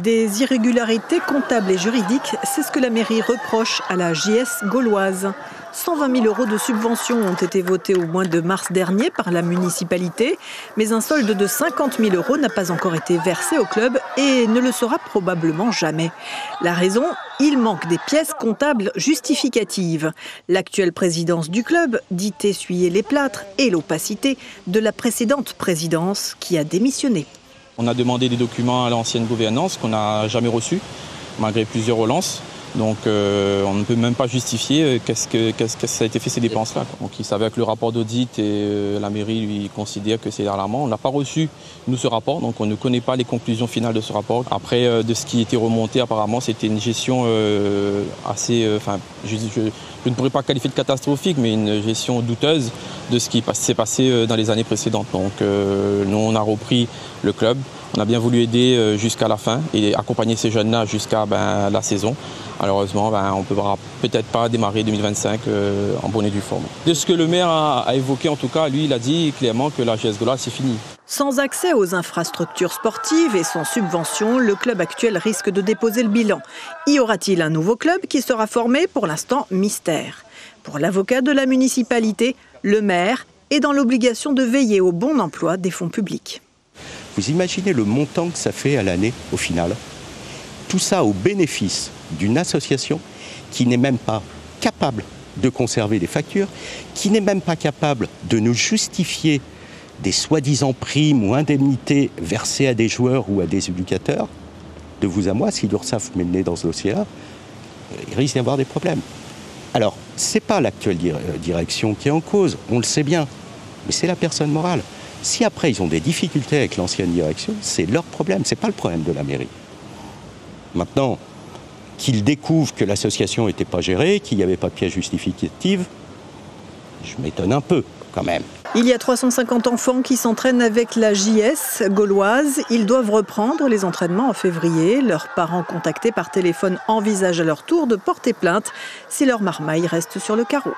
Des irrégularités comptables et juridiques, c'est ce que la mairie reproche à la JS gauloise. 120 000 € de subventions ont été votés au mois de mars dernier par la municipalité, mais un solde de 50 000 € n'a pas encore été versé au club et ne le sera probablement jamais. La raison, il manque des pièces comptables justificatives. L'actuelle présidence du club dit essuyer les plâtres et l'opacité de la précédente présidence qui a démissionné. On a demandé des documents à l'ancienne gouvernance qu'on n'a jamais reçus, malgré plusieurs relances. Donc on ne peut même pas justifier qu'est-ce que ça a été fait ces dépenses-là. Donc il s'avère que le rapport d'audit et la mairie lui considère que c'est alarmant. On n'a pas reçu, nous, ce rapport, donc on ne connaît pas les conclusions finales de ce rapport. Après, de ce qui était remonté, apparemment, c'était une gestion assez... je ne pourrais pas qualifier de catastrophique, mais une gestion douteuse de ce qui s'est passé dans les années précédentes. Donc nous, on a repris le club. On a bien voulu aider jusqu'à la fin et accompagner ces jeunes-là jusqu'à la saison. Malheureusement, on ne pourra peut-être pas démarrer 2025 en bonne et due forme. De ce que le maire a évoqué, en tout cas, lui, il a dit clairement que la JS Gauloise, c'est fini. Sans accès aux infrastructures sportives et sans subvention, le club actuel risque de déposer le bilan. Y aura-t-il un nouveau club qui sera formé? Pour l'instant, mystère. Pour l'avocat de la municipalité, le maire est dans l'obligation de veiller au bon emploi des fonds publics. Vous imaginez le montant que ça fait à l'année, au final? Tout ça au bénéfice d'une association qui n'est même pas capable de conserver des factures, qui n'est même pas capable de nous justifier des soi-disant primes ou indemnités versées à des joueurs ou à des éducateurs. De vous à moi, si l'URSSAF met le nez dans ce dossier-là, il risque d'y avoir des problèmes. Alors, ce n'est pas l'actuelle direction qui est en cause, on le sait bien, mais c'est la personne morale. Si après ils ont des difficultés avec l'ancienne direction, c'est leur problème, ce n'est pas le problème de la mairie. Maintenant, qu'ils découvrent que l'association n'était pas gérée, qu'il n'y avait pas de pièce justificative, je m'étonne un peu quand même. Il y a 350 enfants qui s'entraînent avec la JS gauloise. Ils doivent reprendre les entraînements en février. Leurs parents contactés par téléphone envisagent à leur tour de porter plainte si leur marmaille reste sur le carreau.